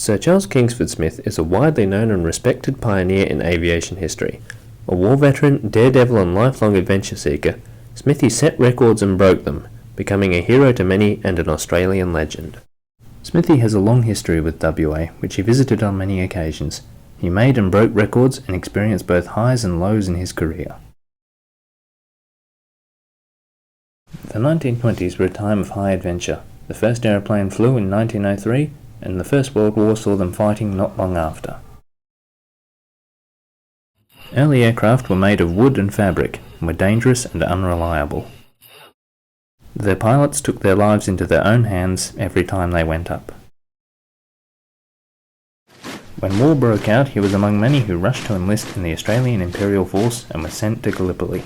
Sir Charles Kingsford Smith is a widely known and respected pioneer in aviation history. A war veteran, daredevil and lifelong adventure seeker, Smithy set records and broke them, becoming a hero to many and an Australian legend. Smithy has a long history with WA, which he visited on many occasions. He made and broke records and experienced both highs and lows in his career. The 1920s were a time of high adventure. The first aeroplane flew in 1903, and the First World War saw them fighting not long after. Early aircraft were made of wood and fabric, and were dangerous and unreliable. Their pilots took their lives into their own hands every time they went up. When war broke out, he was among many who rushed to enlist in the Australian Imperial Force and was sent to Gallipoli.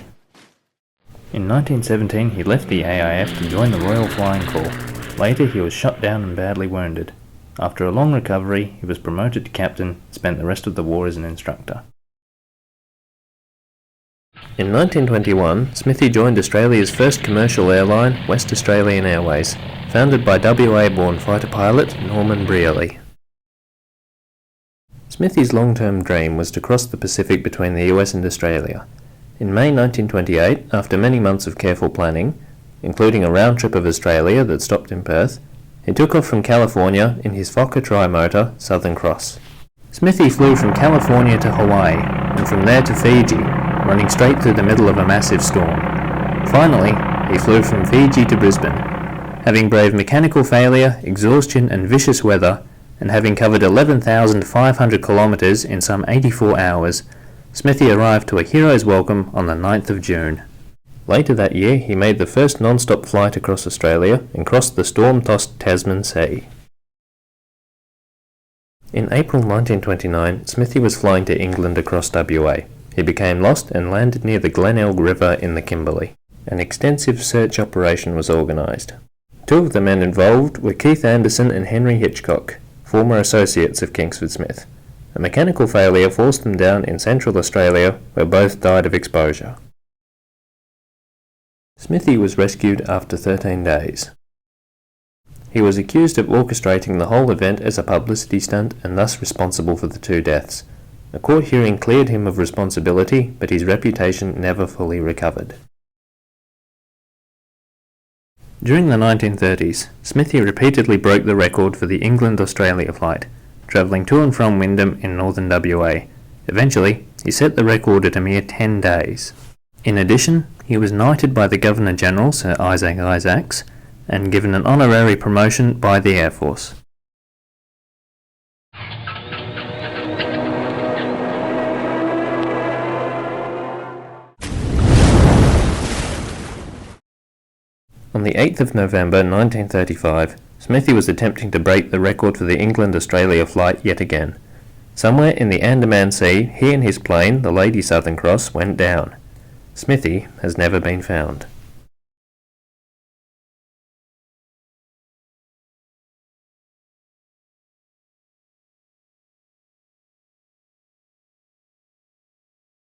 In 1917 he left the AIF to join the Royal Flying Corps. Later he was shot down and badly wounded. After a long recovery, he was promoted to captain and spent the rest of the war as an instructor. In 1921, Smithy joined Australia's first commercial airline, West Australian Airways, founded by WA-born fighter pilot Norman Brearley. Smithy's long-term dream was to cross the Pacific between the US and Australia. In May 1928, after many months of careful planning, including a round trip of Australia that stopped in Perth, he took off from California in his Fokker tri-motor Southern Cross. Smithy flew from California to Hawaii, and from there to Fiji, running straight through the middle of a massive storm. Finally, he flew from Fiji to Brisbane. Having braved mechanical failure, exhaustion and vicious weather, and having covered 11,500 kilometres in some 84 hours, Smithy arrived to a hero's welcome on the 9th of June. Later that year, he made the first non-stop flight across Australia and crossed the storm-tossed Tasman Sea. In April 1929, Smithy was flying to England across WA. He became lost and landed near the Glenelg River in the Kimberley. An extensive search operation was organised. Two of the men involved were Keith Anderson and Henry Hitchcock, former associates of Kingsford Smith. A mechanical failure forced them down in Central Australia, where both died of exposure. Smithy was rescued after 13 days. He was accused of orchestrating the whole event as a publicity stunt and thus responsible for the two deaths. A court hearing cleared him of responsibility, but his reputation never fully recovered. During the 1930s, Smithy repeatedly broke the record for the England-Australia flight, travelling to and from Wyndham in northern WA. Eventually, he set the record at a mere 10 days. In addition, he was knighted by the Governor-General, Sir Isaac Isaacs, and given an honorary promotion by the Air Force. On the 8th of November 1935, Smithy was attempting to break the record for the England-Australia flight yet again. Somewhere in the Andaman Sea, he and his plane, the Lady Southern Cross, went down. Smithy has never been found.